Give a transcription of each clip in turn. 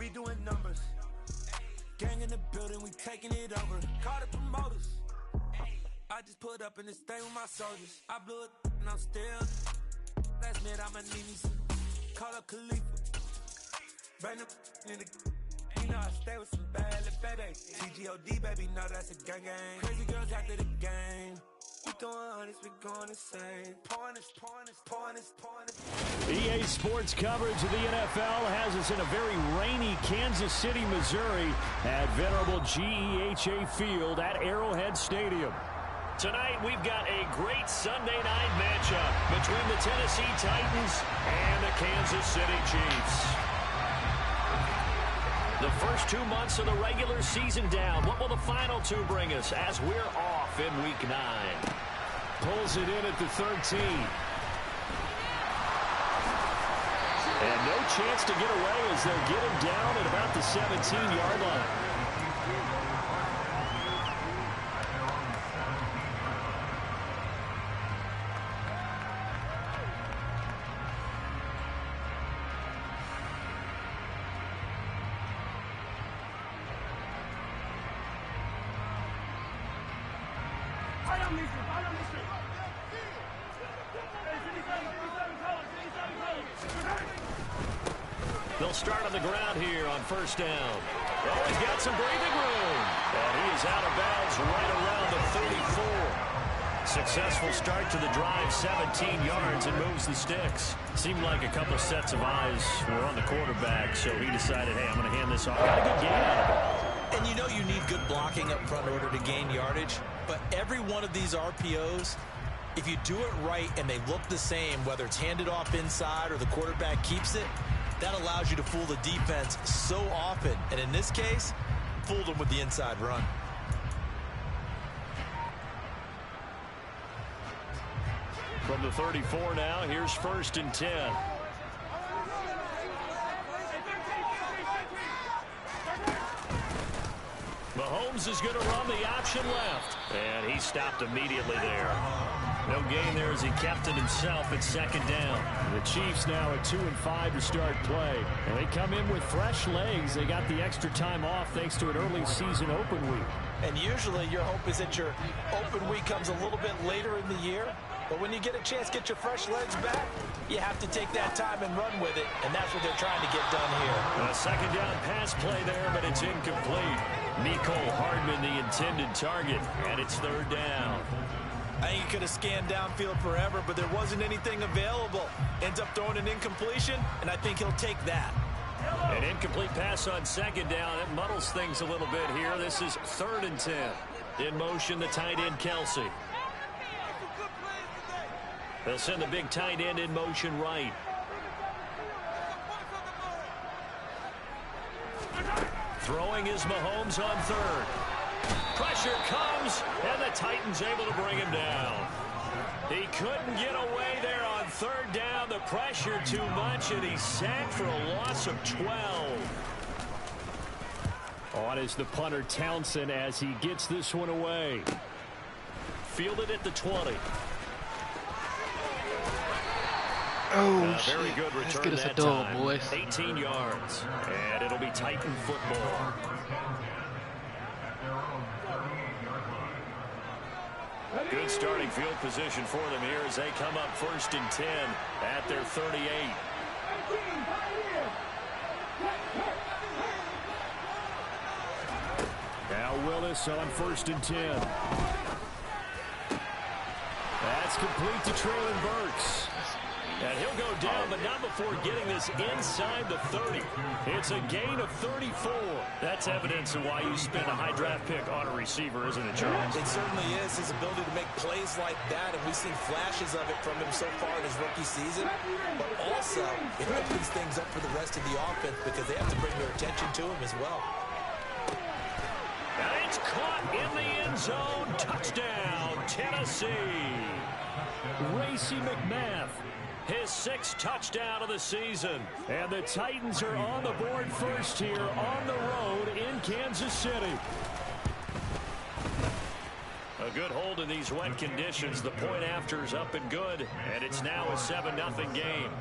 we doing numbers. Gang in the building, we taking it over. Call the promoters. I just put up in this thing with my soldiers. I blew it and I'm still. Last minute I'ma need me some. Call up Khalifa. Bring them in the. You know I stay with some bad little baby. TGOD baby, know that's a gang gang. Crazy girls after the game. We doing this, we going insane. Pouring this. EA Sports coverage of the NFL has us in a very rainy Kansas City, Missouri at venerable GEHA Field at Arrowhead Stadium. Tonight, we've got a great Sunday night matchup between the Tennessee Titans and the Kansas City Chiefs. The first 2 months of the regular season down. What will the final two bring us as we're off in Week 9? Pulls it in at the 13. And no chance to get away as they'll get him down at about the 17-yard line. They'll start on the ground here on first down. Oh, he's got some breathing room. And he is out of bounds right around the 34. Successful start to the drive, 17 yards, and moves the sticks. Seemed like a couple sets of eyes were on the quarterback, so he decided, hey, I'm going to hand this off. Got a good gain out of it. And you know you need good blocking up front in order to gain yardage, but every one of these RPOs, if you do it right and they look the same, whether it's handed off inside or the quarterback keeps it, that allows you to fool the defense so often. And in this case, fooled them with the inside run. From the 34 now, here's first and 10. Mahomes is going to run the option left. And he stopped immediately there. No gain there as he kept it himself at second down. The Chiefs now at 2-5 to start play. And they come in with fresh legs. They got the extra time off thanks to an early season open week. And usually your hope is that your open week comes a little bit later in the year. But when you get a chance to get your fresh legs back, you have to take that time and run with it. And that's what they're trying to get done here. A second down pass play there, but it's incomplete. Nicole Hardman, the intended target, and it's third down. I think he could have scanned downfield forever, but there wasn't anything available. Ends up throwing an incompletion, and I think he'll take that. An incomplete pass on second down. It muddles things a little bit here. This is third and 10. In motion, the tight end, Kelsey. They'll send the big tight end in motion right. Throwing is Mahomes on third. Pressure comes, and the Titans able to bring him down. He couldn't get away there on third down. The pressure too much, and he's sacked for a loss of 12. On is the punter Townsend as he gets this one away. Fielded at the 20. Oh, very good return. Let's get us that a dog, time. boys. 18 yards, and it'll be Titan football. Good starting field position for them here as they come up first and 10 at their 38. Now Willis on first and 10. That's complete to Traylon Burks. And he'll go down, but not before getting this inside the 30. It's a gain of 34. That's evidence of why you spend a high draft pick on a receiver, isn't it, Charles? It certainly is. His ability to make plays like that, and we've seen flashes of it from him so far in his rookie season. But also, it opens things up for the rest of the offense because they have to bring their attention to him as well. And it's caught in the end zone. Touchdown, Tennessee. Racey McMath. His 6th touchdown of the season. And the Titans are on the board first here on the road in Kansas City. A good hold in these wet conditions. The point after is up and good. And it's now a 7-0 game.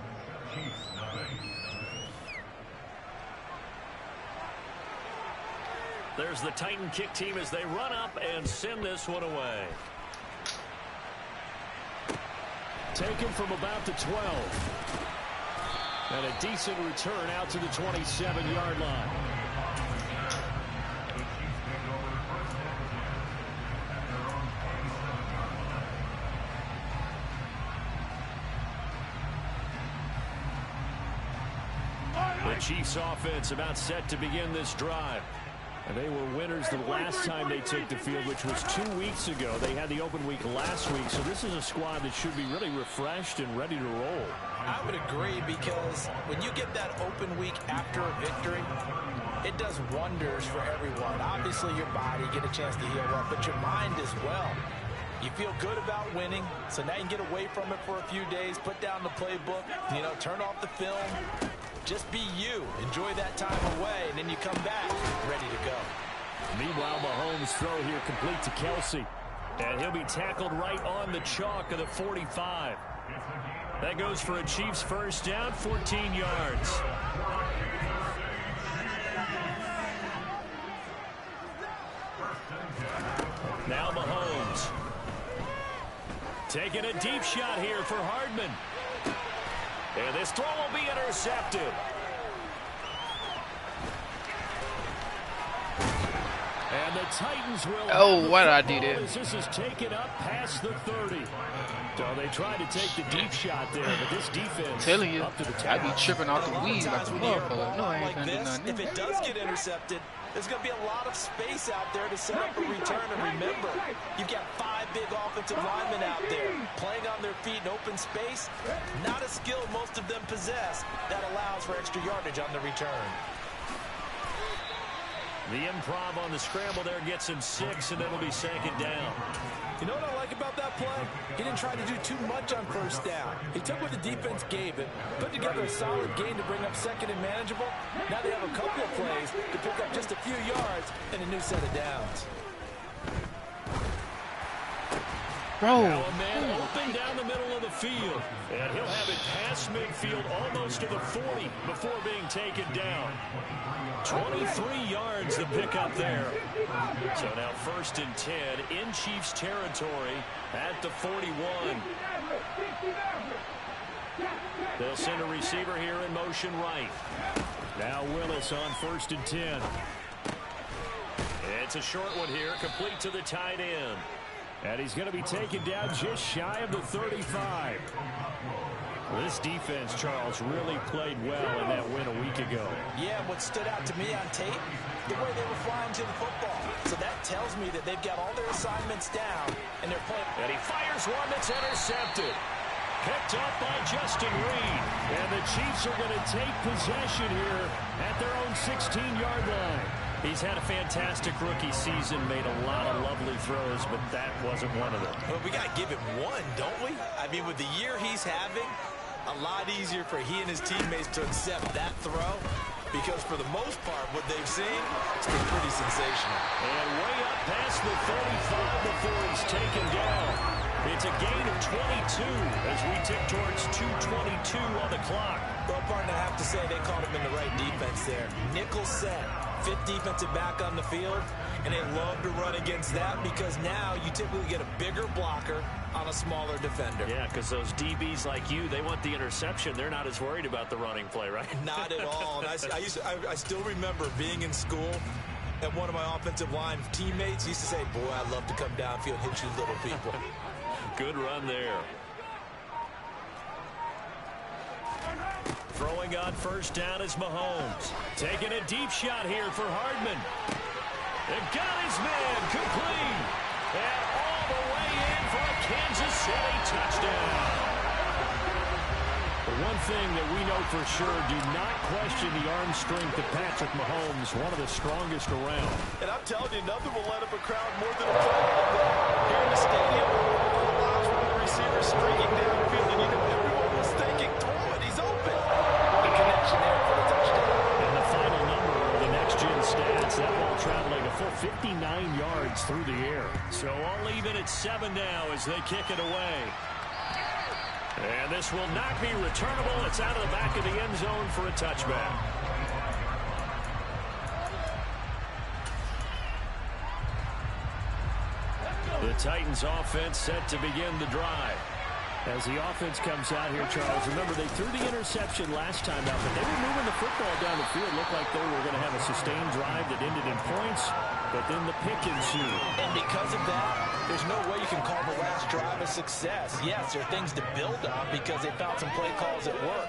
There's the Titan kick team as they run up and send this one away. Taken from about the 12. And a decent return out to the 27-yard line. The Chiefs offense about set to begin this drive. And they were winners the last time they took the field, which was 2 weeks ago. They had the open week last week, so this is a squad that should be really refreshed and ready to roll. I would agree, because when you get that open week after a victory, it does wonders for everyone. Obviously, your body, get a chance to heal up, but your mind as well. You feel good about winning, so now you can get away from it for a few days, put down the playbook, turn off the film. Just be you. Enjoy that time away, and then you come back ready to go. Meanwhile, Mahomes' throw here complete to Kelsey. And he'll be tackled right on the chalk of the 45. That goes for a Chiefs first down, 14 yards. Now Mahomes. Taking a deep shot here for Hardman. And this throw will be intercepted. And the Titans will... Oh, why did I do that? This is taken up past the 30. So they tried to take the deep shot there, but this defense... I'm telling you, up to the I be tripping off the weed like a motherfucker. No, I ain't like gonna do this, nothing. if it does get intercepted, there's going to be a lot of space out there to set up a return. And remember, you've got 5 big offensive linemen out there playing on their feet in open space. Not a skill most of them possess that allows for extra yardage on the return. The improv on the scramble there gets him 6, and it'll be second down. You know what I like about that play? He didn't try to do too much on first down. He took what the defense gave him, put together a solid gain to bring up second and manageable. Now they have a couple of plays to pick up just a few yards and a new set of downs. Bro. Now a man open down the middle of the field. And he'll have it past midfield almost to the 40 before being taken down. 23 yards the pickup there. So now first and 10 in Chiefs territory at the 41. They'll send a receiver here in motion right. Now Willis on first and 10. It's a short one here, complete to the tight end. And he's going to be taken down just shy of the 35. This defense, Charles, really played well in that win a week ago. Yeah, what stood out to me on tape, the way they were flying to the football. So that tells me that they've got all their assignments down, and they're playing. And he fires one that's intercepted. Picked up by Justin Reed. And the Chiefs are going to take possession here at their own 16-yard line. He's had a fantastic rookie season, made a lot of lovely throws, but that wasn't one of them. Well, we got to give him one, don't we? I mean, with the year he's having, a lot easier for he and his teammates to accept that throw, because for the most part, what they've seen, it's been pretty sensational. And way up past the 35 before he's taken down. It's a gain of 22 as we tick towards 2:22 on the clock. Well, partner, I have to say they caught him in the right defense there. Nickel set, 5th defensive back on the field, and they love to run against that because now you typically get a bigger blocker on a smaller defender. Yeah, because those DBs like you, they want the interception. They're not as worried about the running play, right? Not at all. And I still remember being in school, and one of my offensive line teammates used to say, boy, I'd love to come downfield and hit you little people. Good run there. Throwing on first down is Mahomes. Taking a deep shot here for Hardman. They've got his man complete. And all the way in for a Kansas City touchdown. The one thing that we know for sure, do not question the arm strength of Patrick Mahomes, one of the strongest around. And I'm telling you, nothing will light up a crowd more than a football. Here in the stadium, all allows for the receiver streaking downfield, and everyone was thinking, throw it, he's open. The connection there for the touchdown. And the final number of the next-gen stats, that ball traveling a full 59 yards through the air. So all even at 7 now as they kick it away. And this will not be returnable. It's out of the back of the end zone for a touchback. Titans offense set to begin the drive. As the offense comes out here, Charles, remember they threw the interception last time out, but they were moving the football down the field. Looked like they were going to have a sustained drive that ended in points, but then the pick ensued. And because of that, there's no way you can call the last drive a success. Yes, there are things to build on because they found some play calls at work.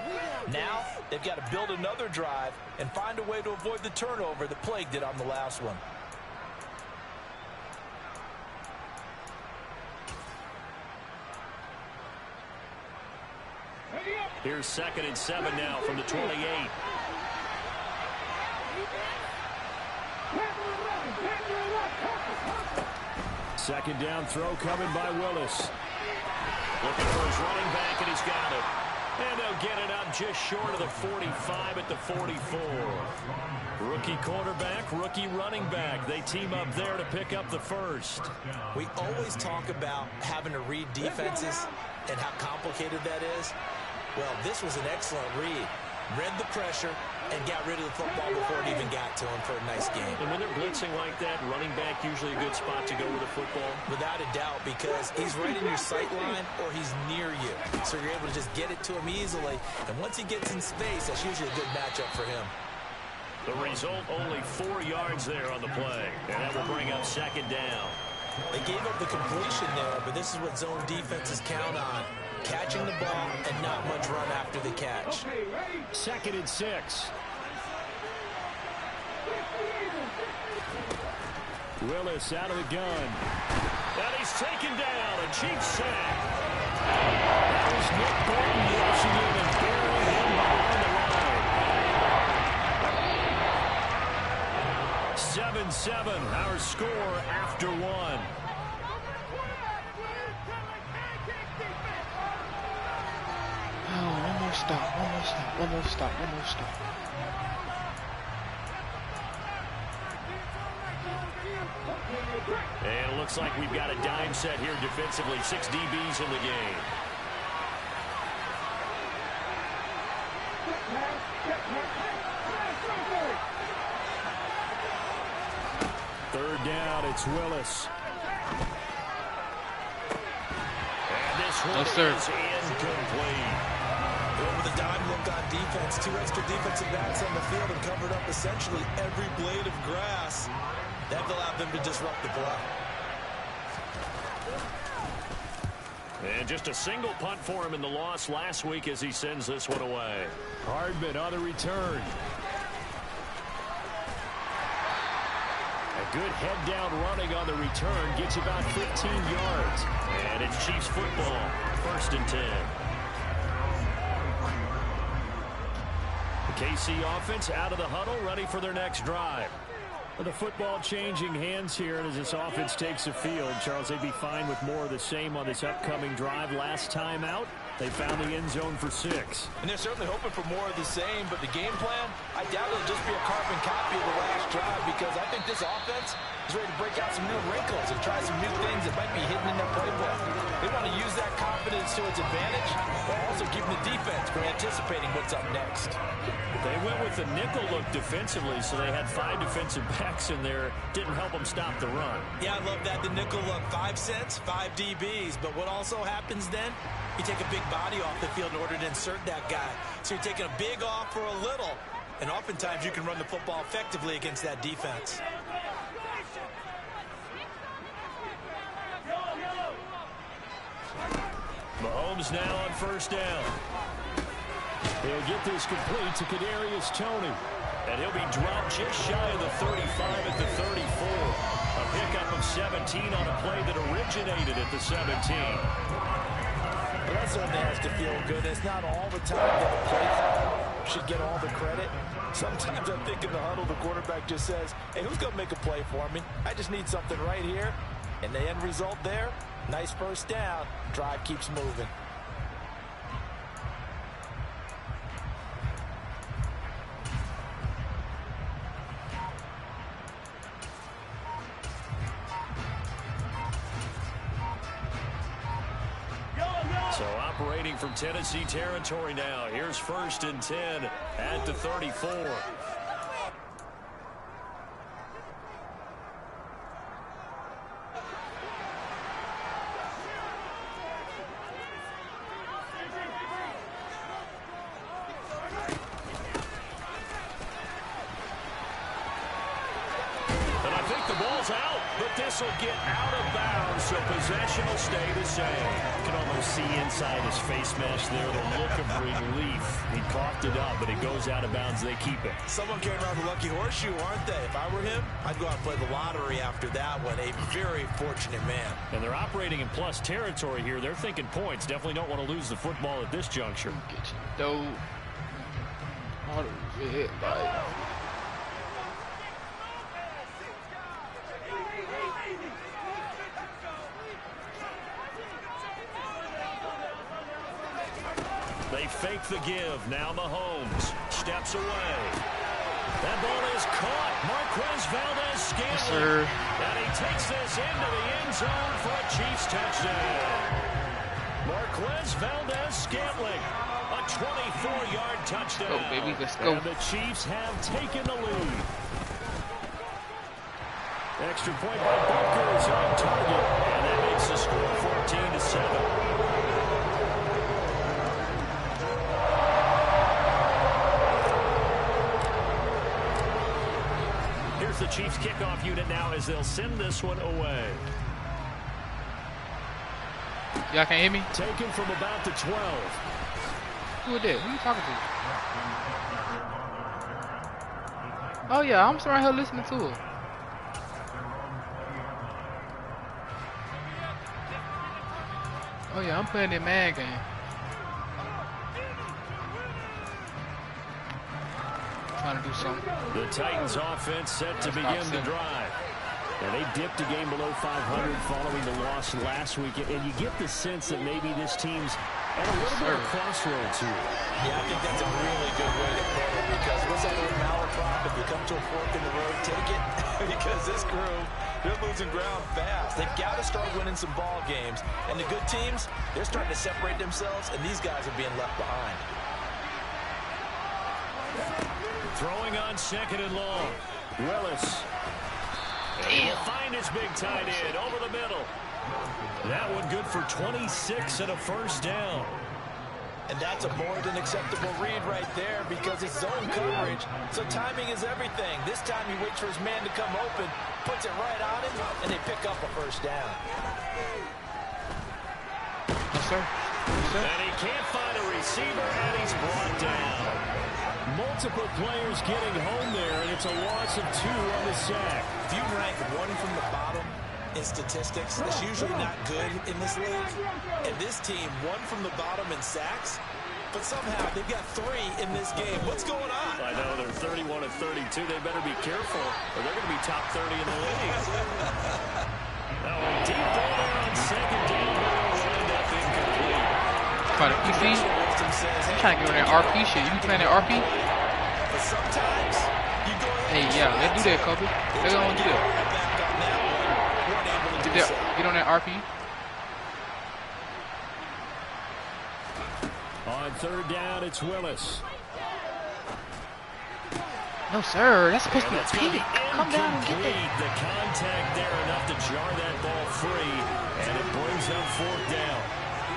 Now, they've got to build another drive and find a way to avoid the turnover that plagued it on the last one. Here's 2nd and 7 now from the 28. Second down throw coming by Willis. Looking for his running back, and he's got it. And they'll get it up just short of the 45 at the 44. Rookie quarterback, rookie running back. They team up there to pick up the first. We always talk about having to read defenses and how complicated that is. Well, this was an excellent read. Read the pressure and got rid of the football before it even got to him for a nice game. And when they're blitzing like that, running back usually a good spot to go with a football. Without a doubt, because he's right in your sight line or he's near you. So you're able to just get it to him easily. And once he gets in space, that's usually a good matchup for him. The result, only 4 yards there on the play. And that will bring up 2nd down. They gave up the completion there, but this is what zone defenses count on. Catching the ball and not much run after the catch. 2nd and 6. Willis out of the gun. And he's taken down. A cheap sack. There's Nick Bolton rushing him and burying him behind the line. 7-7, our score after 1. One more stop, one more stop, one more stop, one more stop. And it looks like we've got a dime set here defensively. 6 DBs in the game. Third down, it's Willis. And this one is incomplete. With a dime look on defense, 2 extra defensive backs on the field and covered up essentially every blade of grass. That allowed them to disrupt the play. And just a single punt for him in the loss last week as he sends this one away. Hardman on the return. A good head-down running on the return gets about 15 yards. And it's Chiefs football, 1st and 10. The KC offense out of the huddle, ready for their next drive. The football changing hands here, and as this offense takes the field, Charles, they'd be fine with more of the same on this upcoming drive. Last time out, they found the end zone for 6. And they're certainly hoping for more of the same, but the game plan, I doubt it'll just be a carbon copy of the last drive because I think this offense is ready to break out some new wrinkles and try some new things that might be hidden in their playbook. They want to use that confidence to its advantage, while also keeping the defense from anticipating what's up next. They went with the nickel look defensively, so they had 5 defensive backs in there. Didn't help them stop the run. Yeah, I love that. The nickel look, 5 cents, 5 DBs. But what also happens then, you take a big body off the field in order to insert that guy. So you're taking a big off for a little. And oftentimes you can run the football effectively against that defense. Mahomes now on 1st down. He'll get this complete to Kadarius Toney. And he'll be dropped just shy of the 35 at the 34. A pickup of 17 on a play that originated at the 17. Well, that certainly has to feel good. It's not all the time that the play caller should get all the credit. Sometimes I think in the huddle, the quarterback just says, hey, who's going to make a play for me? I just need something right here. And the end result there, nice 1st down. Drive keeps moving. So operating from Tennessee territory now. Here's 1st and 10 at the 34. ball's out, but this will get out of bounds, so possession will stay the same. You can almost see inside his face mesh there the look of relief. He coughed it up, but it goes out of bounds. They keep it. Someone came around the lucky horseshoe, aren't they? If I were him, I'd go out and play the lottery after that one. A very fortunate man. And they're operating in plus territory here. They're thinking points. Definitely don't want to lose the football at this juncture. Get you, though. All the red light. They fake the give. Now Mahomes steps away. That ball is caught. Marquez Valdez-Scantling. And he takes this into the end zone for a Chiefs touchdown. Marquez Valdez-Scantling. A 24-yard touchdown. Let's go, baby. Let's go. And the Chiefs have taken the lead. Extra point by Booker is on target. And that makes the score 14-7. The Chiefs kickoff unit now as they'll send this one away. Y'all can't hear me? Taken from about the 12. Who is that? Who you talking to? Oh yeah, I'm just right here listening to it. Oh yeah, I'm playing that Madden game. Trying to do something. The Titans offense set to begin the drive. And they dipped a game below 500 following the loss last week. And you get the sense that maybe this team's at a little bit of crossroads here. Yeah, I think that's a really good way to put it, because what's that old malaprop? If you come to a fork in the road, take it. Because this group, they're losing ground fast. They've got to start winning some ball games. And the good teams, they're starting to separate themselves, and these guys are being left behind. Throwing on second and long. Willis. And he'll find his big tight end over the middle. That one good for 26 and a first down. And that's a more than acceptable read right there, because it's zone coverage. So timing is everything. This time he waits for his man to come open, puts it right on him, and they pick up a first down. Yes, sir. Yes, sir. And he can't find a receiver, and he's brought down. Multiple players getting home there, and it's a loss of 2 on the sack. If you rank one from the bottom in statistics, that's usually not good in this league. And this team, one from the bottom in sacks, but somehow they've got 3 in this game. What's going on? I know, they're 31 of 32. They better be careful, or they're going to be top 30 in the league. Now a deep ball there on second down, will end up incomplete. Trying to PC? I'm trying to get on that RP shit. You be playing that RP? But sometimes you go Hey, yeah, let's do that, Kobe. Let's go and do that. Get on that RP. On third down, it's Willis. No, sir. That's supposed to be a That's going to pick. be Come down and get incomplete. that. The contact there enough to jar that ball free, and it brings up fourth down.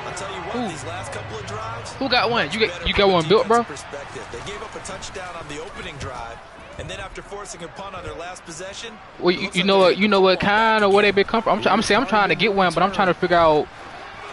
I'll tell you what, these last couple of drives. Who got one? You got one built, bro? They gave up a touchdown on the opening drive, and then after forcing a punt on their last possession. Well, you know what kind of where they been come from. I'm trying to get one, but I'm trying to figure out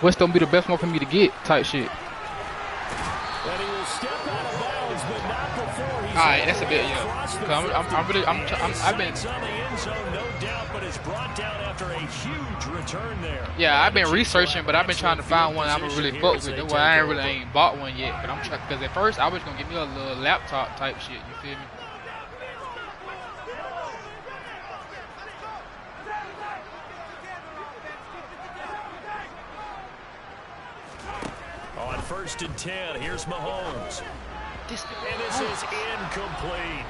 what's gonna be the best one for me to get. Type shit. And he will step out of bounds, but not before he's. All right, that's a bit, yeah. I've been. On the end zone, no doubt, but it's brought down after a huge return there. Yeah, I've been researching, but I've been trying to find one I'm really fuck with. That's why I ain't bought one yet. But I'm trying, because at first I was gonna get me a little laptop type shit. You feel me? On first and 10, here's Mahomes. And this is incomplete.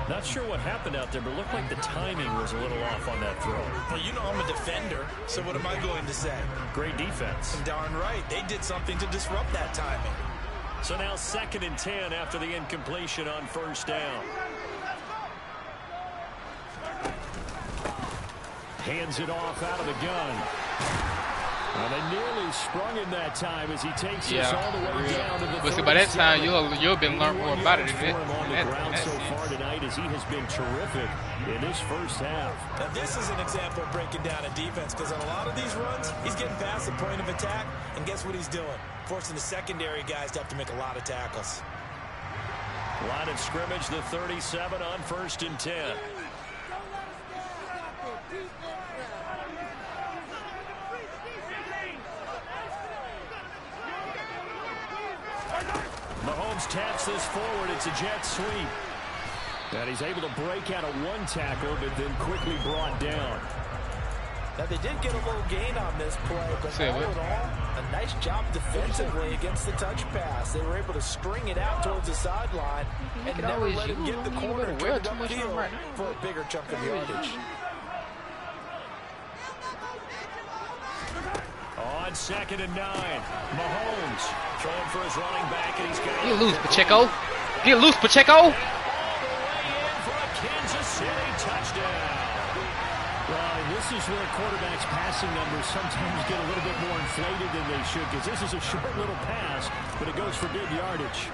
Not sure what happened out there, but it looked like the timing was a little off on that throw. Well, you know I'm a defender, so what am I going to say? Great defense. Darn right. They did something to disrupt that timing. So now second and 10 after the incompletion on first down. Hands it off out of the gun. And they nearly sprung him that time as he takes us all the way down to the But see, by that time, you'll been learning more about it. So far tonight as he has been terrific in this first half. Now this is an example of breaking down a defense, because on a lot of these runs, he's getting past the point of attack, and guess what he's doing? Forcing the secondary guys to have to make a lot of tackles. Line of scrimmage, the 37 on 1st and 10. Mahomes taps this forward. It's a jet sweep. And he's able to break out of one tackle, but then quickly brought down. Now, they did get a little gain on this play, but all in all, a nice job defensively against the touch pass. They were able to string it out towards the sideline and never let him get the corner and get upfield for a bigger chunk of yardage. On 2nd and 9, Mahomes throwing for his running back, and he's got Get loose, Pacheco. Get loose, Pacheco. All the way in for a Kansas City touchdown. Well, this is where quarterbacks' passing numbers sometimes get a little bit more inflated than they should, because this is a short little pass, but it goes for big yardage.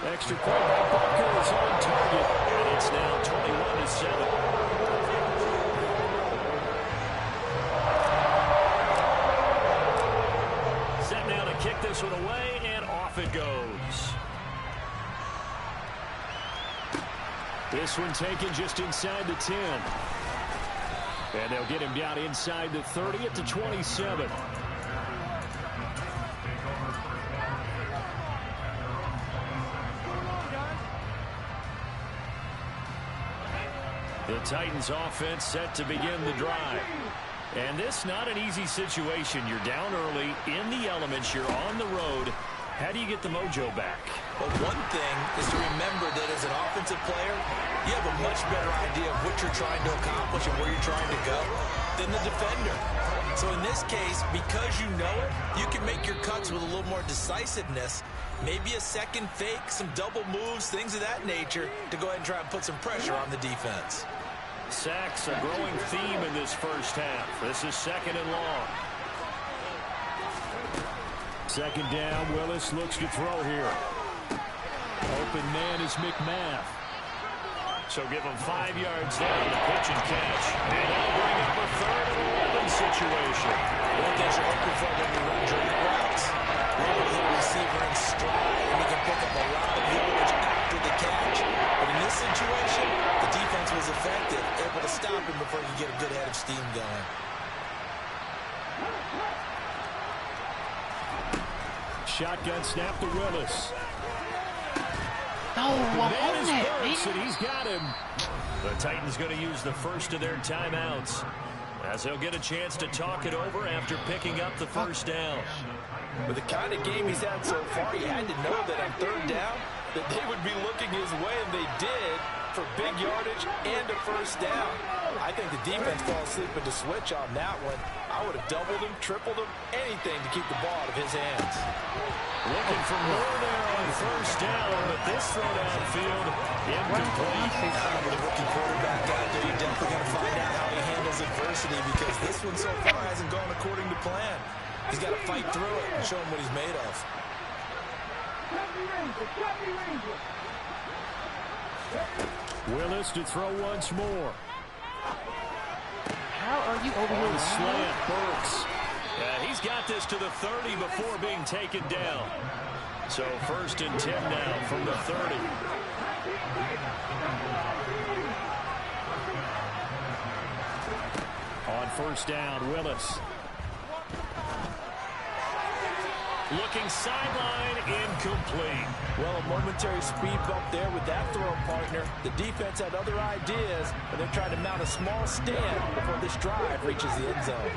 Extra point by Butker is on target, and it's now 21-7. Set now to kick this one away, and off it goes. This one taken just inside the 10. And they'll get him down inside the 30 at the 27. The Titans offense set to begin the drive. And this not an easy situation. You're down early, in the elements, you're on the road. How do you get the mojo back? Well, one thing is to remember that as an offensive player, you have a much better idea of what you're trying to accomplish and where you're trying to go than the defender. So in this case, because you know it, you can make your cuts with a little more decisiveness, maybe a second fake, some double moves, things of that nature, to go ahead and try and put some pressure on the defense. Sacks, a growing theme in this first half. This is 2nd and long. 2nd down, Willis looks to throw here. Open man is McMath. So give him 5 yards there on the pitch and catch. And that'll bring up a 3rd and 11 situation. One thing you're hoping for when you run direct routes, able to hit a receiver in stride, and he can pick up a lot of yardage after the catch. But in this situation, the defense was effective, able to stop him before he could get a good head of steam going. Shotgun snap to Willis. No, I'm on that, man. He's got him. The Titans going to use the first of their timeouts, as they'll get a chance to talk it over after picking up the first down. With the kind of game he's had so far, you had to know that on 3rd down, that they would be looking his way, and they did, for big yardage and a first down. I think the defense fell asleep at the switch on that one. I would have doubled him, tripled him, anything to keep the ball out of his hands. Looking for more there on first down, but this throw downfield incomplete. With a rookie quarterback out there, you're definitely going to find out how he handles adversity, because this one so far hasn't gone according to plan. He's got to fight through it and show him what he's made of. Willis to throw once more. How are you over here? Slant, Burks. He's got this to the 30 before being taken down. So 1st and 10 now from the 30. On 1st down, Willis. Looking sideline, incomplete. Well, a momentary speed bump there with that throw partner. The defense had other ideas, but they're trying to mount a small stand before this drive reaches the end zone.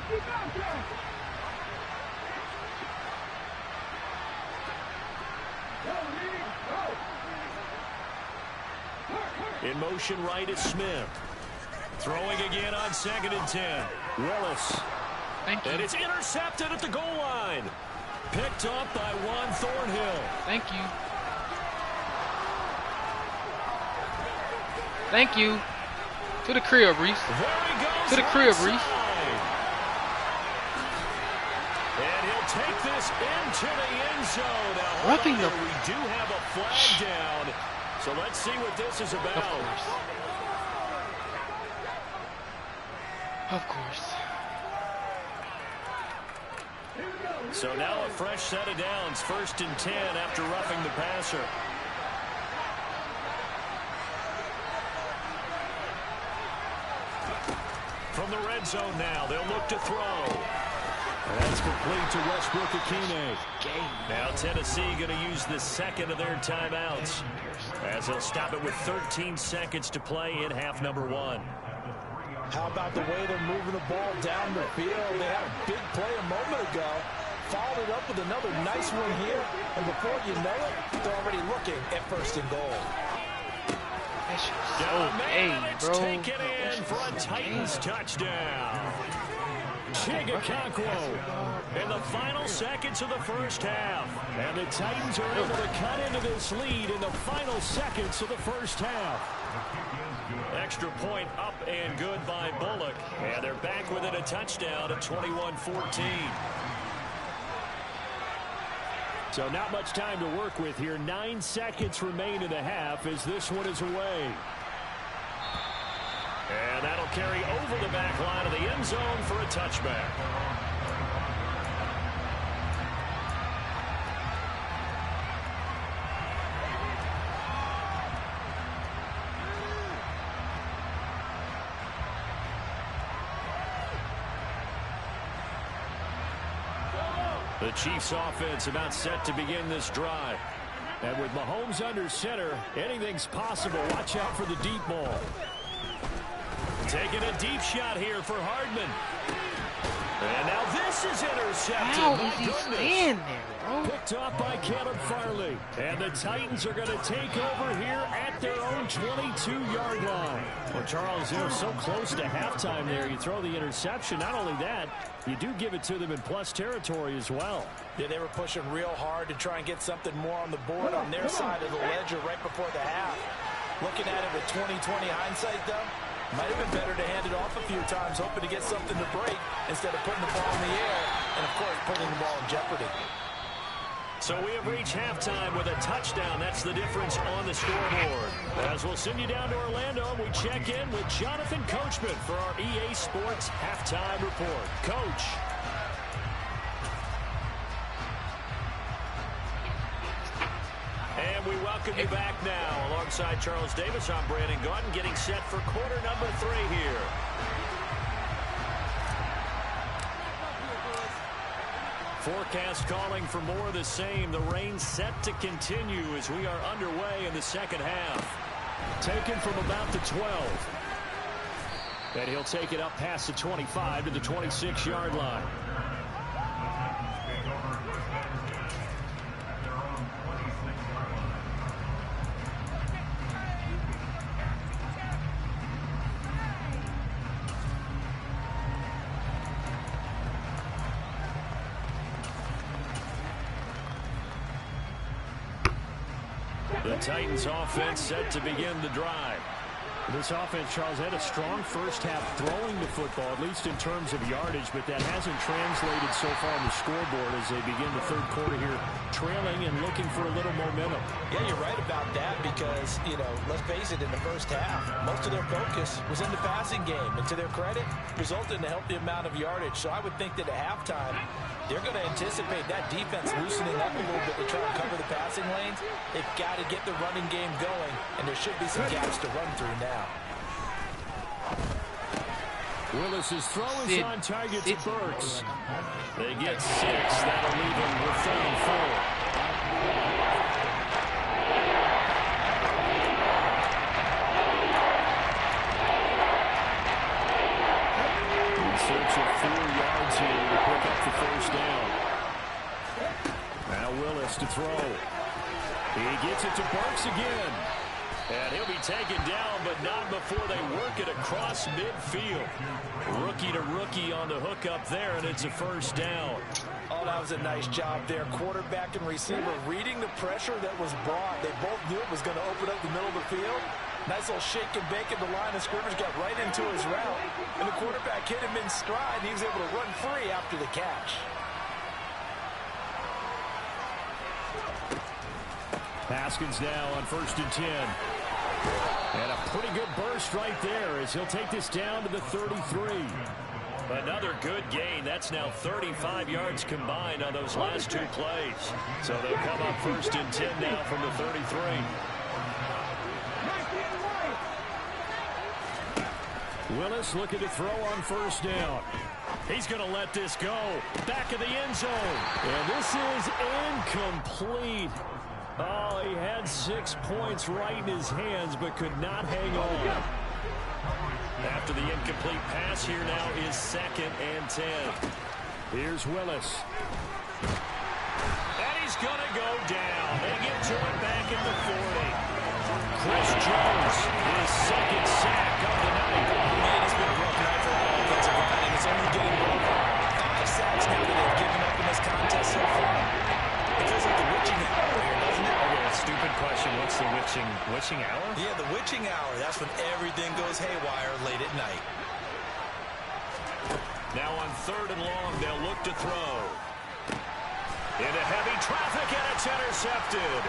In motion right is Smith. Throwing again on 2nd and 10. Willis. Thank you. And it's intercepted at the goal line. Picked up by Juan Thornhill. Thank you. Thank you. To the crib, Reese. There he goes. To the crib, Reese. And he'll take this into the end zone. Now, Roughing the... we do have a flag down. So let's see what this is about. Of course. So now a fresh set of downs. 1st and 10 after roughing the passer. From the red zone now, they'll look to throw. That's complete to Westbrook-Akine. Now Tennessee going to use the second of their timeouts as they'll stop it with 13 seconds to play in half number 1. How about the way they're moving the ball down the field? They had a big play a moment ago. Followed it up with another nice one here. And before you know it, they're already looking at 1st and goal. It's taken in for a Titans touchdown. Chigakonkwo in the final seconds of the first half. And the Titans are able to cut into this lead in the final seconds of the first half. Extra point up and good by Bullock. And they're back within a touchdown at 21-14. So not much time to work with here. 9 seconds remain in the half as this one is away. And that'll carry over the back line of the end zone for a touchback. The Chiefs offense about set to begin this drive. And with Mahomes under center, anything's possible. Watch out for the deep ball. Taking a deep shot here for Hardman. And now this is intercepted. How is he staying there, bro? Picked off by Caleb Farley. And the Titans are going to take over here at their own 22-yard line. Well, Charles, you know, so close to halftime there. You throw the interception. Not only that, you do give it to them in plus territory as well. Yeah, they were pushing real hard to try and get something more on the board on their side of the ledger right before the half. Looking at it with 20/20 hindsight, though, might have been better to hand it off a few times, hoping to get something to break instead of putting the ball in the air and, of course, putting the ball in jeopardy. So we have reached halftime with a touchdown. That's the difference on the scoreboard. As we'll send you down to Orlando, and we check in with Jonathan Coachman for our EA Sports Halftime Report. Coach. And we welcome you back now. Alongside Charles Davis, I'm Brandon Gaudin, getting set for quarter number 3 here. Forecast calling for more of the same. The rain set to continue as we are underway in the second half. Taken from about the 12. And he'll take it up past the 25 to the 26-yard line. The Titans offense set to begin the drive. This offense, Charles, had a strong first half throwing the football, at least in terms of yardage, but that hasn't translated so far on the scoreboard as they begin the third quarter here, trailing and looking for a little momentum. Yeah, you're right about that because, you know, let's face it, in the first half, most of their focus was in the passing game, and to their credit, resulted in a healthy amount of yardage. So I would think that at halftime, they're going to anticipate that defense loosening up a little bit to try and cover the passing lanes. They've got to get the running game going, and there should be some gaps to run through now. Willis's throw is on target to Burks. They get 6. That'll leave them with 3rd and 4. In search of 4 yards here to pick up the first down. Now Willis to throw. He gets it to Burks again. And he'll be taken down, but not before they work it across midfield. Rookie to rookie on the hookup there, and it's a first down. Oh, that was a nice job there. Quarterback and receiver reading the pressure that was brought. They both knew it was going to open up the middle of the field. Nice little shake and bake at the line of scrimmage, got right into his route. And the quarterback hit him in stride. He was able to run free after the catch. Haskins now on 1st and 10. And a pretty good burst right there as he'll take this down to the 33. Another good gain. That's now 35 yards combined on those last 2 plays. So they'll come up 1st and 10 now from the 33. Willis looking to throw on 1st down. He's going to let this go. Back of the end zone. And this is incomplete. Oh, he had 6 points right in his hands, but could not hang on. After the incomplete pass, here now is 2nd and 10. Here's Willis. And he's going to go down. They get to it back at the 40. Chris Jones, his 2nd sack of the night. Man, it's been a rough night for that offensive line, and it's only getting rougher. 5 sacks now that they've given up in this contest so far. It feels like the witching hour here, doesn't it? Okay, stupid question. What's the witching hour? Yeah, the witching hour. That's when everything goes haywire late at night. Now on 3rd and long, they'll look to throw. Into heavy traffic, and it's intercepted.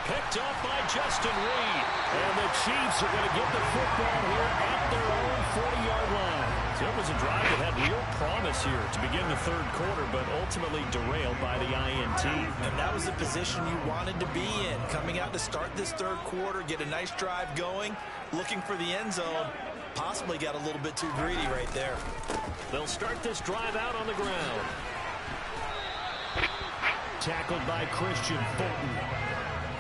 Picked off by Justin Reed. And the Chiefs are going to get the football here at their own 40-yard line. So it was a drive that had real promise here to begin the 3rd quarter, but ultimately derailed by the INT. And that was the position you wanted to be in. Coming out to start this 3rd quarter, get a nice drive going, looking for the end zone. Possibly got a little bit too greedy right there. They'll start this drive out on the ground. Tackled by Christian Fulton.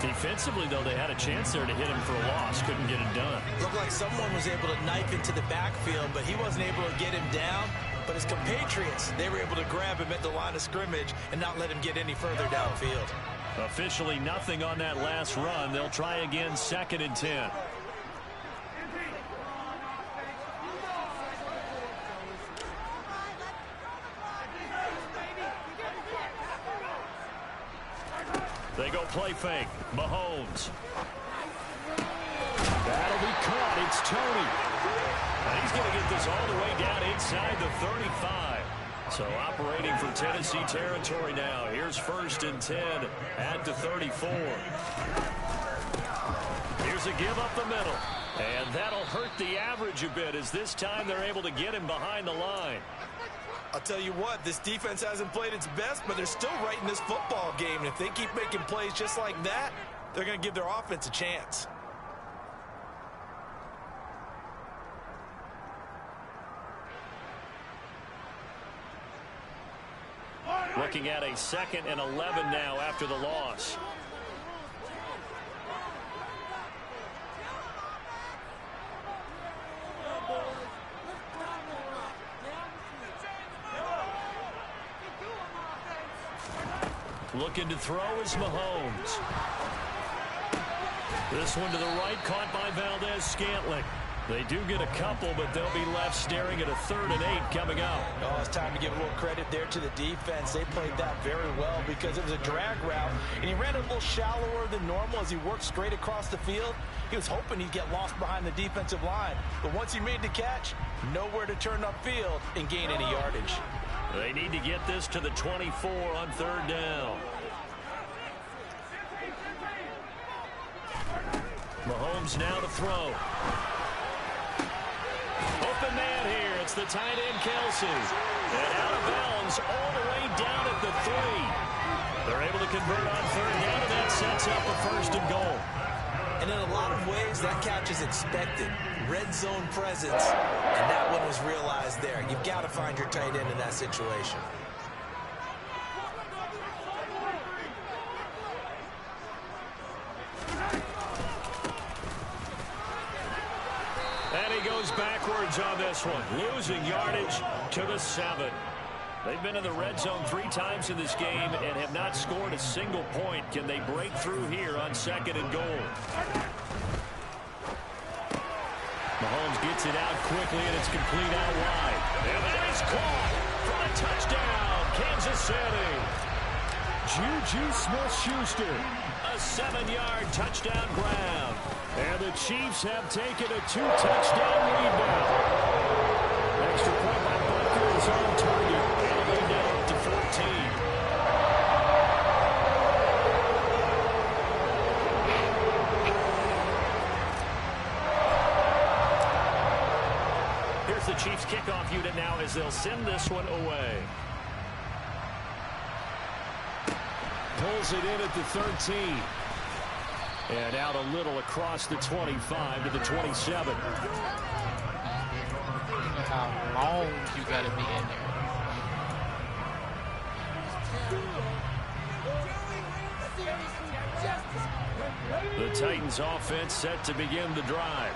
Defensively, though, they had a chance there to hit him for a loss. Couldn't get it done. Looked like someone was able to knife into the backfield, but he wasn't able to get him down. But his compatriots, they were able to grab him at the line of scrimmage and not let him get any further downfield. Officially nothing on that last run. They'll try again 2nd and 10. They go play fake. Mahomes. That'll be caught. It's Tony. And he's going to get this all the way down inside the 35. So operating for Tennessee territory now. Here's 1st and 10 at the 34. Here's a give up the middle. And that'll hurt the average a bit as this time they're able to get him behind the line. I'll tell you what, this defense hasn't played its best, but they're still right in this football game. And if they keep making plays just like that, they're going to give their offense a chance. Looking at a 2nd and 11 now after the loss. Looking to throw is Mahomes. This one to the right, caught by Valdez-Scantling. They do get a couple, but they'll be left staring at a 3rd and 8 coming up. Oh, it's time to give a little credit there to the defense. They played that very well because it was a drag route, and he ran a little shallower than normal as he worked straight across the field. He was hoping he'd get lost behind the defensive line, but once he made the catch, nowhere to turn upfield and gain any yardage. They need to get this to the 24 on 3rd down. Mahomes now to throw. Open man here. It's the tight end, Kelsey. And out of bounds all the way down at the 3. They're able to convert on 3rd down, and that sets up a 1st and goal. And in a lot of ways, that catch is expected. Red zone presence, and that one was realized there. You've got to find your tight end in that situation. And he goes backwards on this one, losing yardage to the 7. They've been in the red zone 3 times in this game and have not scored a single point. Can they break through here on 2nd and goal? Mahomes gets it out quickly, and it's complete out wide. And that is caught for a touchdown, Kansas City. Juju Smith-Schuster, a 7-yard touchdown grab. And the Chiefs have taken a 2-touchdown lead now. Extra point by Butker is on target. And they down to 14. Chiefs kickoff unit now as they'll send this one away. Pulls it in at the 13. And out a little across the 25 to the 27. You know how long you got to be in there. The Titans offense set to begin the drive.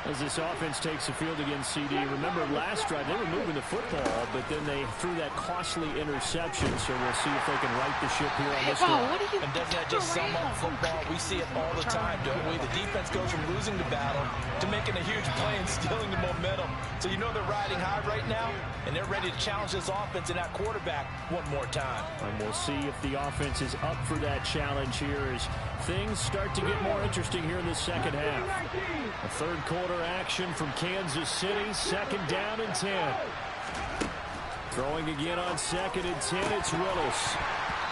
As this offense takes the field against CD. Remember last drive, they were moving the football, but then they threw that costly interception. So we'll see if they can right the ship here on this drive. And doesn't that just sum up football? We see it all the time, don't we? The defense goes from losing the battle to making a huge play and stealing the momentum. So you know they're riding high right now, and they're ready to challenge this offense and that quarterback one more time. And we'll see if the offense is up for that challenge here as things start to get more interesting here in the second half. A third quarter action from Kansas City. Second down and 10. Throwing again on second and 10. It's Willis.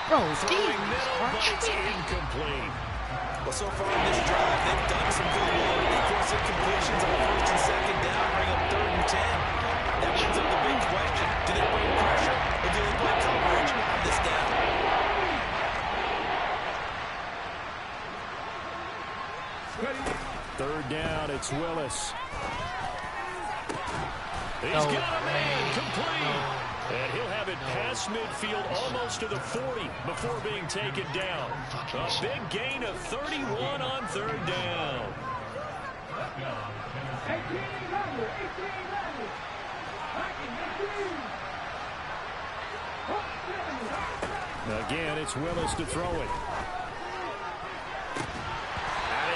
Bro, throwing middle, but it's incomplete. Well, so far in this drive, they've done some good work. They force incompletions on first and second down, bring up third and 10. That brings up the big question. Do they bring pressure or do they play coverage on this down? Third down, it's Willis. He's got a man complete. And he'll have it past midfield almost to the 40 before being taken down. A big gain of 31 on third down. Again, it's Willis to throw it.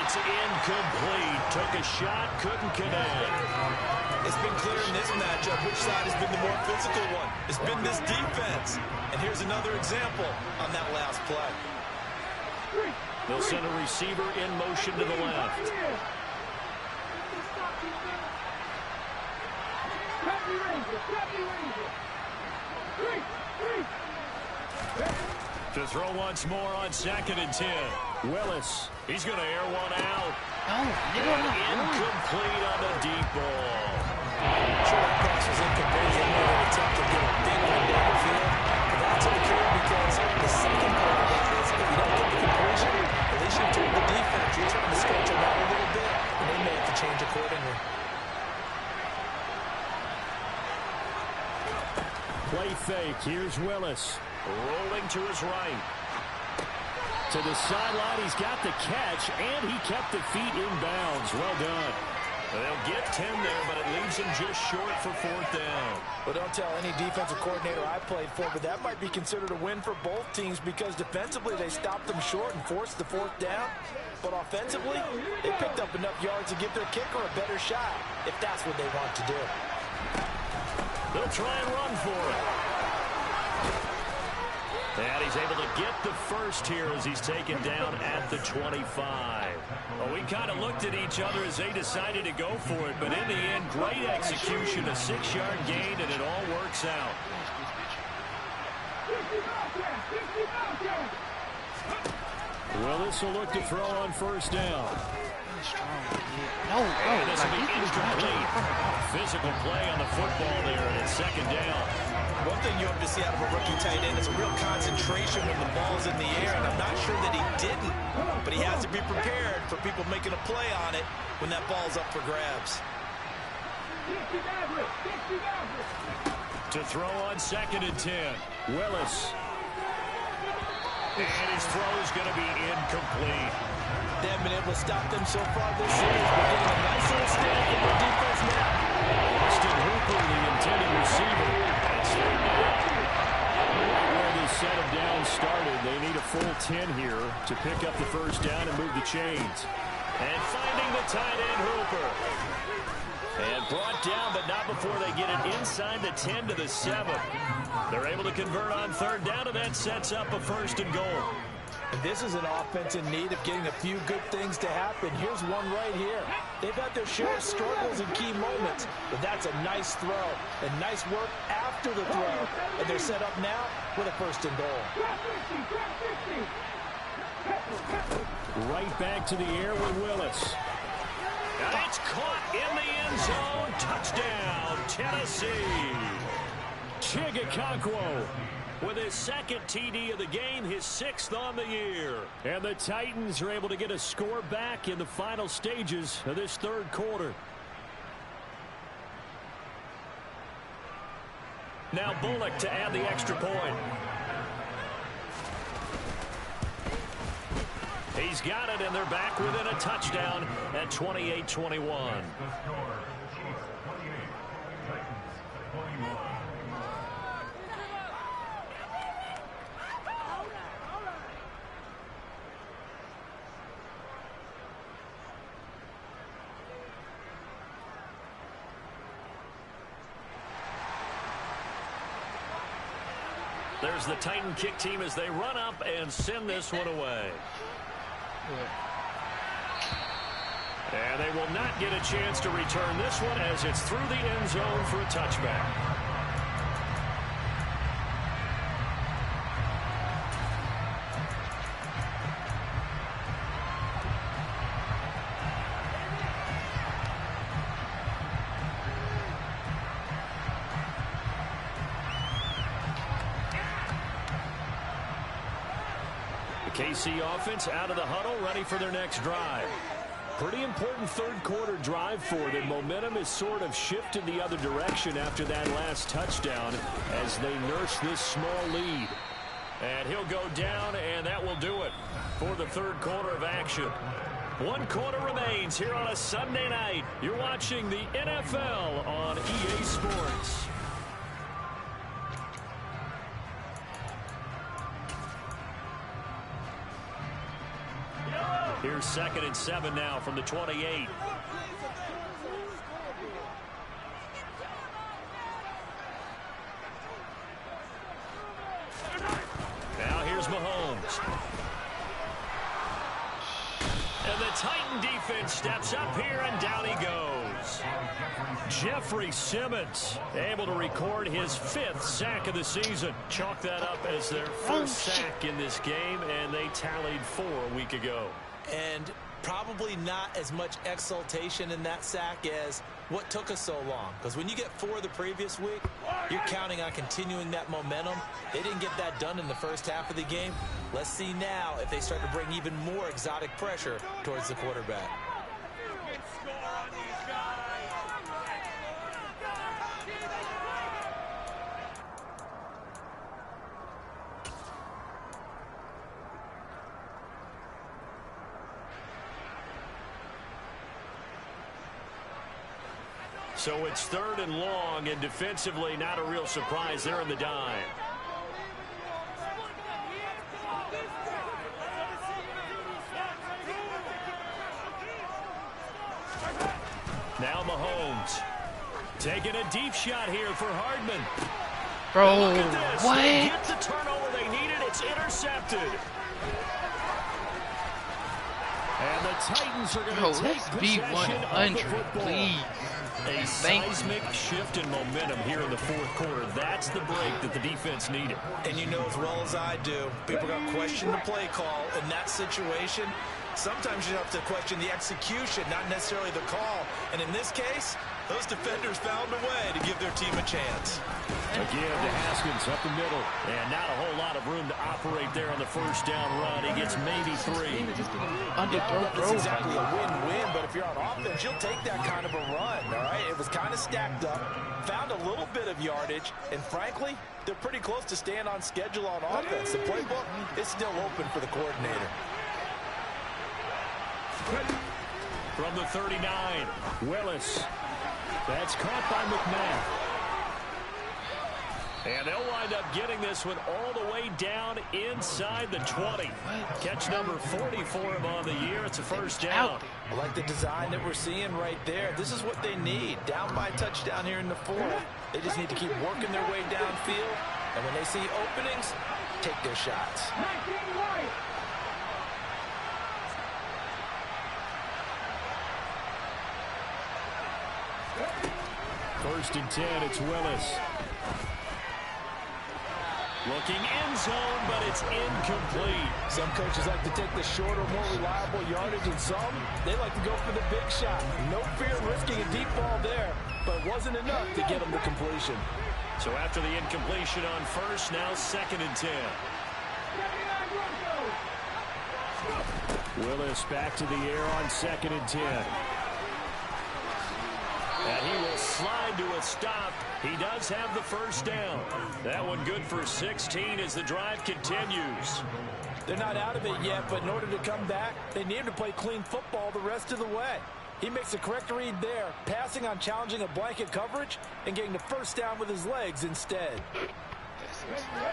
It's incomplete. Took a shot, couldn't connect. It's been clear in this matchup which side has been the more physical one. It's been this defense. And here's another example on that last play. They'll send a receiver in motion to the left. To throw once more on second and 10. Willis. He's going to air one out. Incomplete on the deep ball. Sure, that pass was incomplete. They made an attempt to get a big one downfield. But that's okay because the second part of that is if you don't get the completion, at least you told the defense you're trying to stretch them out a little bit, and they made the change accordingly. Play fake. Here's Willis. Rolling to his right. To the sideline, he's got the catch, and he kept the feet in bounds. Well done. They'll get 10 there, but it leaves him just short for fourth down. Well, don't tell any defensive coordinator I played for, but that might be considered a win for both teams because defensively they stopped them short and forced the fourth down. But offensively, they picked up enough yards to give their kicker a better shot if that's what they want to do. They'll try and run for it. And he's able to get the first here as he's taken down at the 25. Well, we kind of looked at each other as they decided to go for it, but in the end, great execution, a 6-yard gain, and it all works out. Willis will look to throw on first down. And this will be incomplete. Physical play on the football there, and it's second down. One thing you have to see out of a rookie tight end is a real concentration when the ball's in the air, and I'm not sure that he didn't, but he has to be prepared for people making a play on it when that ball's up for grabs. To throw on second and 10, Willis. And his throw is going to be incomplete. They haven't been able to stop them so far this series. We're getting a nice little stand from the defense now. Austin Hooper, the intended receiver. Where this set of downs started, they need a full 10 here to pick up the first down and move the chains. And finding the tight end, Hooper. And brought down, but not before they get it inside the 10 to the 7. They're able to convert on third down, and that sets up a first and goal. And this is an offense in need of getting a few good things to happen. Here's one right here. They've had their share of struggles in key moments, but that's a nice throw and nice work after the throw. And they're set up now with a first and goal. Right back to the air with Willis. And it's caught in the end zone. Touchdown, Tennessee. Chigakonkwo with his second TD of the game, his 6th on the year. And the Titans are able to get a score back in the final stages of this third quarter. Now Bullock to add the extra point. He's got it, and they're back within a touchdown at 28-21. There's the Titan kick team as they run up and send this one away. And they will not get a chance to return this one as it's through the end zone for a touchback. KC offense out of the huddle, ready for their next drive. Pretty important third quarter drive for them. Momentum has sort of shifted the other direction after that last touchdown as they nurse this small lead. And he'll go down, and that will do it for the third quarter of action. 1 quarter remains here on a Sunday night. You're watching the NFL on EA Sports. Here's 2nd and 7 now from the 28. Now here's Mahomes. And the Titan defense steps up here, and down he goes. Jeffrey Simmons able to record his 5th sack of the season. Chalk that up as their first sack in this game, and they tallied 4 a week ago. And probably not as much exultation in that sack as what took us so long. Because when you get 4 the previous week, you're counting on continuing that momentum. They didn't get that done in the first half of the game. Let's see now if they start to bring even more exotic pressure towards the quarterback. So it's 3rd and long, and defensively not a real surprise there in the dime. Now Mahomes taking a deep shot here for Hardman. Bro, look at this. what? They get the turnover they needed. It's intercepted. And the Titans are going to take possession of the football. Please. A seismic shift in momentum here in the fourth quarter. That's the break that the defense needed. And you know as well as I do, people are going to question the play call in that situation. Sometimes you have to question the execution, not necessarily the call. And in this case, those defenders found a way to give their team a chance. Again to Haskins up the middle. And not a whole lot of room to operate there on the first down run. He gets maybe 3. It's exactly a win-win, but if you're on offense, you'll take that kind of a run, all right? It was kind of stacked up, found a little bit of yardage, and frankly, they're pretty close to staying on schedule on offense. The playbook is still open for the coordinator. From the 39, Willis. That's caught by McMahon. And they'll wind up getting this one all the way down inside the 20. Catch number 40 for him on the year. It's a first down. I like the design that we're seeing right there. This is what they need. Down by a touchdown here in the fourth. They just need to keep working their way downfield. And when they see openings, take their shots. First and 10, it's Willis. Looking end zone, but it's incomplete. Some coaches like to take the shorter, more reliable yardage, and some, they like to go for the big shot. No fear of risking a deep ball there, but it wasn't enough to get them to completion. So after the incompletion on first, now 2nd and 10. Willis back to the air on 2nd and 10. And he will slide to a stop. He does have the first down. That one good for 16 as the drive continues. They're not out of it yet, but in order to come back, they need to play clean football the rest of the way. He makes the correct read there, passing on challenging a blanket coverage and getting the first down with his legs instead.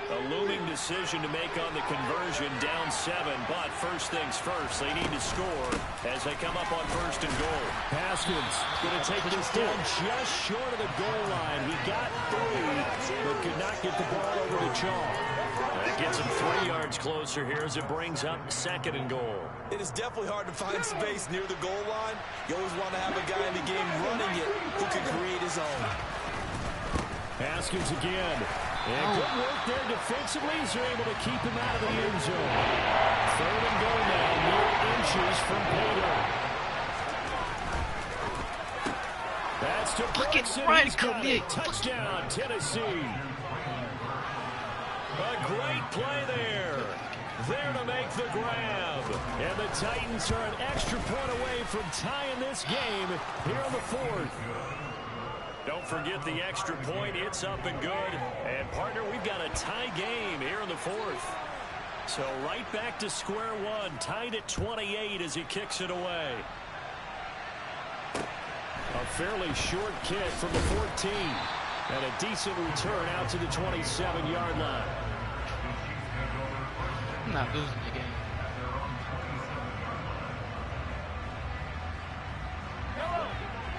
A looming decision to make on the conversion, down 7, but first things first, they need to score as they come up on 1st and goal. Haskins going to take this down just short of the goal line. He got 3, but could not get the ball over to Chaw. That gets him 3 yards closer here as it brings up 2nd and goal. It is definitely hard to find space near the goal line. You always want to have a guy in the game running it who can create his own. Haskins again. And good work there defensively as they're able to keep him out of the end zone. 3rd and goal now, mere inches from Pater. That's to Brooks. Touchdown, Tennessee. A great play there. There to make the grab. And the Titans are an extra point away from tying this game here in the 4th. Don't forget the extra point. It's up and good. And, partner, we've got a tie game here in the 4th. So right back to square one. Tied at 28 as he kicks it away. A fairly short kick from the 14. And a decent return out to the 27-yard line. I'm not losing the game.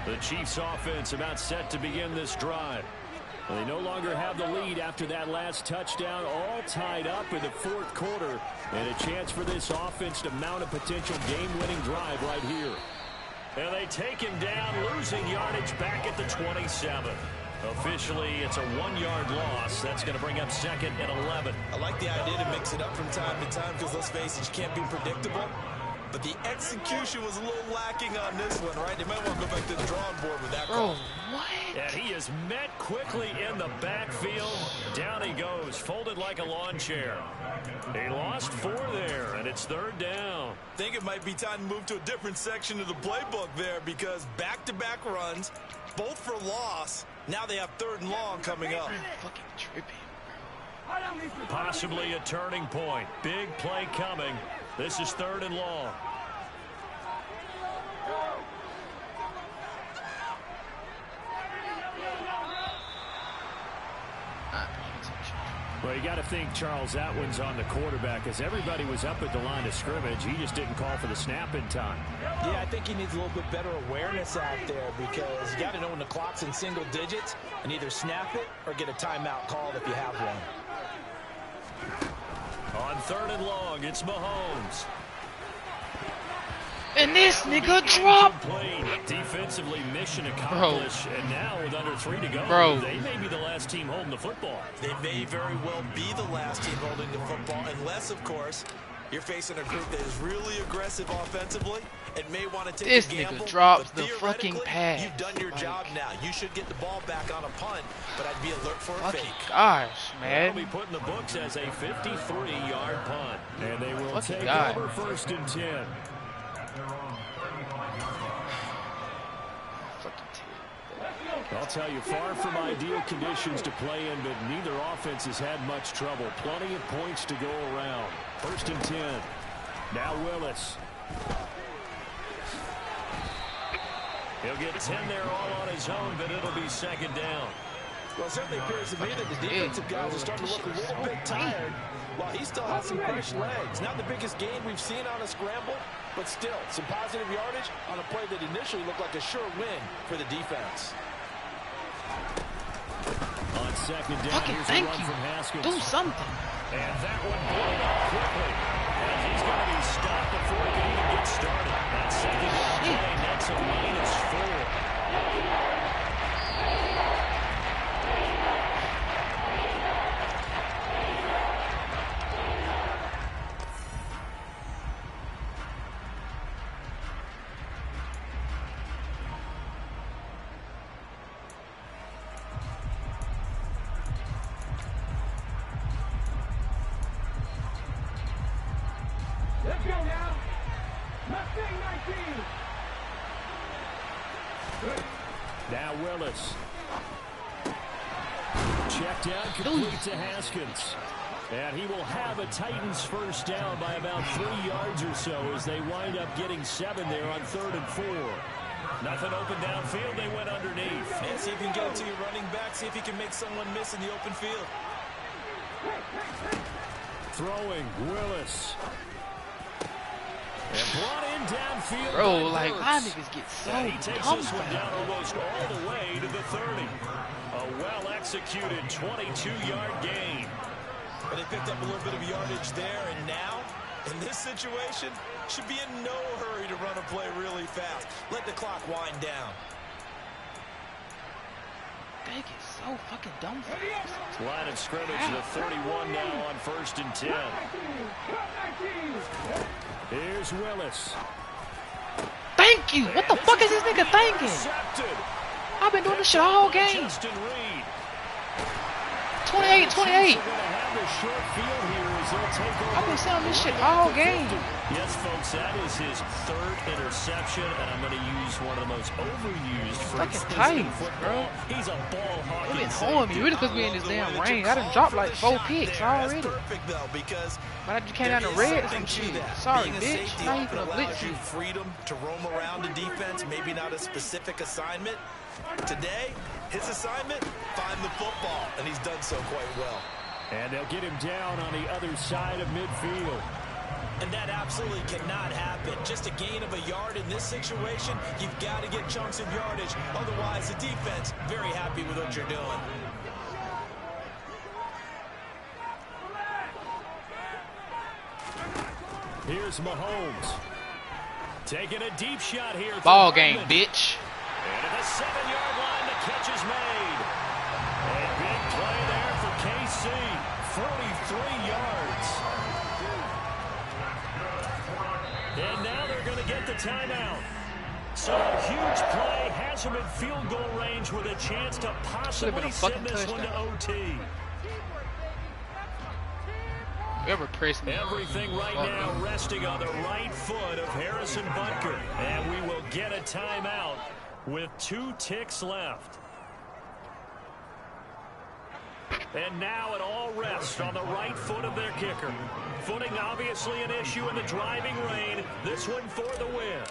The Chiefs offense about set to begin this drive. They no longer have the lead after that last touchdown, all tied up in the 4th quarter. And a chance for this offense to mount a potential game-winning drive right here. And they take him down, losing yardage back at the 27. Officially, it's a 1-yard loss. That's going to bring up 2nd and 11. I like the idea to mix it up from time to time because, let's face it, you can't be predictable. But the execution was a little lacking on this one, right? They might want to go back to the drawing board with that call. What? And he is met quickly in the backfield. Down he goes, folded like a lawn chair. He lost 4 there, and it's 3rd down. I think it might be time to move to a different section of the playbook there because back-to-back runs, both for loss. Now they have 3rd and long coming up. Fucking tripping. Possibly a turning point. Big play coming. This is 3rd and long. Well, you got to think, Charles, that one's on the quarterback as everybody was up at the line of scrimmage. He just didn't call for the snap in time. Yeah, I think he needs a little bit better awareness out there because you got to know when the clock's in single digits and either snap it or get a timeout called if you have one. On 3rd and long, it's Mahomes. And this nigga dropped. Defensively, mission accomplished. And now with under 3 to go, they may be the last team holding the football. They may very well be the last team holding the football, unless, of course, you're facing a group that is really aggressive offensively and may want to take this a gamble. Nigga drops the fucking pass. You've done your job now. You should get the ball back on a punt, but I'd be alert for a fake. Gosh, man. They'll be put in the books as a 53-yard punt. And they will take over 1st and 10. I'll tell you, far from ideal conditions to play in, but neither offense has had much trouble. Plenty of points to go around. 1st and 10. Now Willis. He'll get 10 there all on his own, but it'll be 2nd down. Well, it certainly appears to me that the defensive guys are starting to look a little bit tired while he still has some fresh legs. Not the biggest gain we've seen on a scramble, but still some positive yardage on a play that initially looked like a sure win for the defense. On 2nd down, fucking here's thank a run you. from Haskins. Do something. And that one blown up quickly. And he's going to be stopped before he can even get started. That 2nd down play, that's a -4. Now Willis. Checked out, complete to Haskins. And he will have a Titans first down by about 3 yards or so as they wind up getting 7 there on 3rd and 4. Nothing open downfield. They went underneath. And see if you can get it to your running back. See if you can make someone miss in the open field. Throwing, Willis. And brought in downfield. Bro, like, my niggas get so and he takes dumb. this one down almost all the way to the 30. A well-executed 22-yard gain. But they picked up a little bit of yardage there, and now, in this situation, should be in no hurry to run a play really fast. Let the clock wind down. They get so fucking dumb. Line of scrimmage to the 31 now on 1st and 10. Here's Willis. Thank you. What the fuck is this nigga thinking? I've been doing this shit all game. 28-28. I've been saying this shit all game. Yes, folks, that is his 3rd interception, and I'm going to use one of the most overused fucking tight, bro. He's a ball hawk. They've been throwing me really because we in this damn rain. I done dropped like 4 picks already. Perfect though, because but I just came down the red some shit. Sorry, bitch. Not even a blitz. You freedom to roam around the defense, maybe not a specific assignment. Today, his assignment, find the football, and he's done so quite well. And they'll get him down on the other side of midfield. And that absolutely cannot happen. Just a gain of a yard in this situation, you've got to get chunks of yardage. Otherwise, the defense, very happy with what you're doing. Here's Mahomes. Taking a deep shot here. Ball game, bitch. And at the 7-yard line, the catch is made. A big play there for KC. 43 yards. And now they're going to get the timeout. So a huge play has him in field goal range with a chance to possibly send this one to OT. Ever press me. Everything right now resting on the right foot of Harrison Butker. And we will get a timeout with 2 ticks left. And now it all rests on the right foot of their kicker. Footing obviously an issue in the driving rain. This one for the win.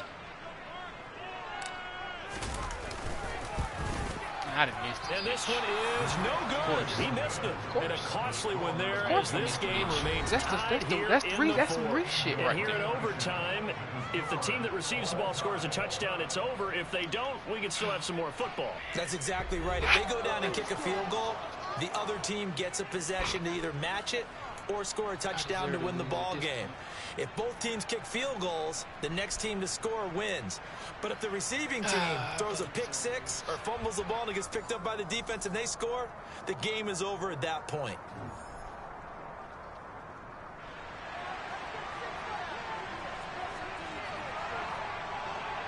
I didn't miss it. And this one is no good. He missed it. And a costly one there as this game remains tied here in the fourth. Shit and right here there. in overtime, if the team that receives the ball scores a touchdown, it's over. If they don't, we can still have some more football. That's exactly right. If they go down and kick a field goal, the other team gets a possession to either match it or score a touchdown to win the ball game. If both teams kick field goals, the next team to score wins. But if the receiving team throws a pick six or fumbles the ball and it gets picked up by the defense and they score, the game is over at that point.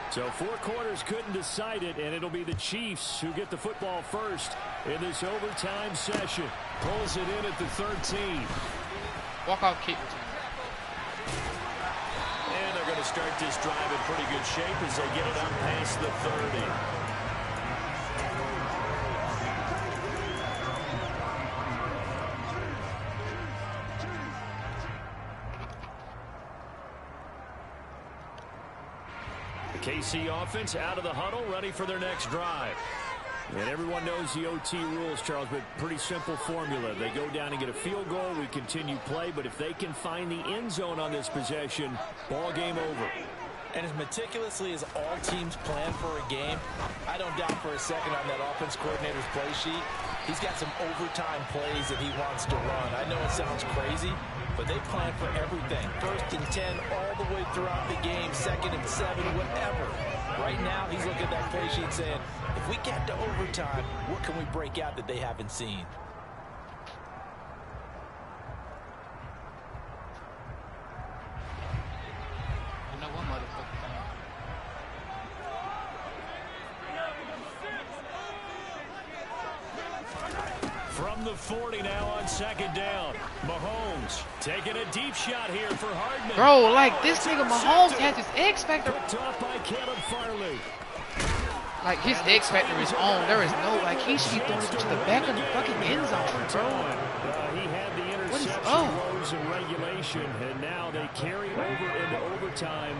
So 4 quarters couldn't decide it, and it'll be the Chiefs who get the football first in this overtime session. Pulls it in at the 13. Walk-off kick. And they're going to start this drive in pretty good shape as they get it up past the 30. The KC offense out of the huddle, ready for their next drive. And everyone knows the OT rules, Charles, but pretty simple formula. They go down and get a field goal, we continue play, but if they can find the end zone on this possession, ball game over. And as meticulously as all teams plan for a game, I don't doubt for a second on that offense coordinator's play sheet, he's got some overtime plays that he wants to run. I know it sounds crazy, but they plan for everything. 1st and 10 all the way throughout the game, 2nd and 7, whatever. Right now, he's looking at that play sheet saying, if we get to overtime, what can we break out that they haven't seen? You know what, motherfucker? From the 40 now on second down. Mahomes taking a deep shot here for Hardman. Bro, like this nigga Mahomes has his X factor. Picked off by Caleb Farley. Like his X factor is on. There is no like he should be throwing it to the back of the fucking end zone, bro. He had the interception woes in regulation, and now they carry over into overtime.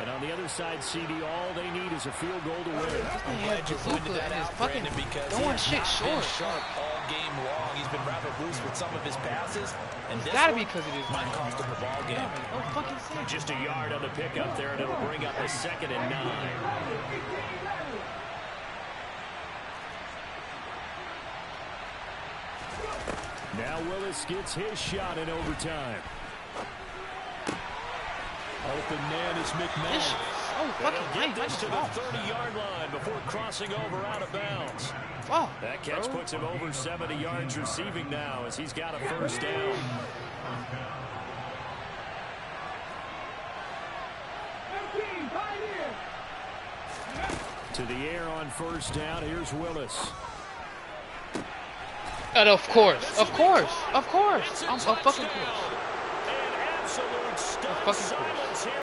And on the other side, CD, all they need is a field goal to win. He had Bazooka and his fucking throwing shit short. Sharp all game long. He's been rather loose with some of his passes. And It's this gotta be one because it is might cost him the ball game. No fucking sense. Just a yard on the pickup there, and it'll bring up a 2nd and 9. Now Willis gets his shot in overtime. Open man is McMahon. This shit is so fucking Get late. this to the 30-yard line before crossing over out of bounds. Fuck, That catch puts him over 70 yards receiving now as he's got a first down. To the air on first down. Here's Willis. And of course. I'm a fucking course. An absolute Of fucking course.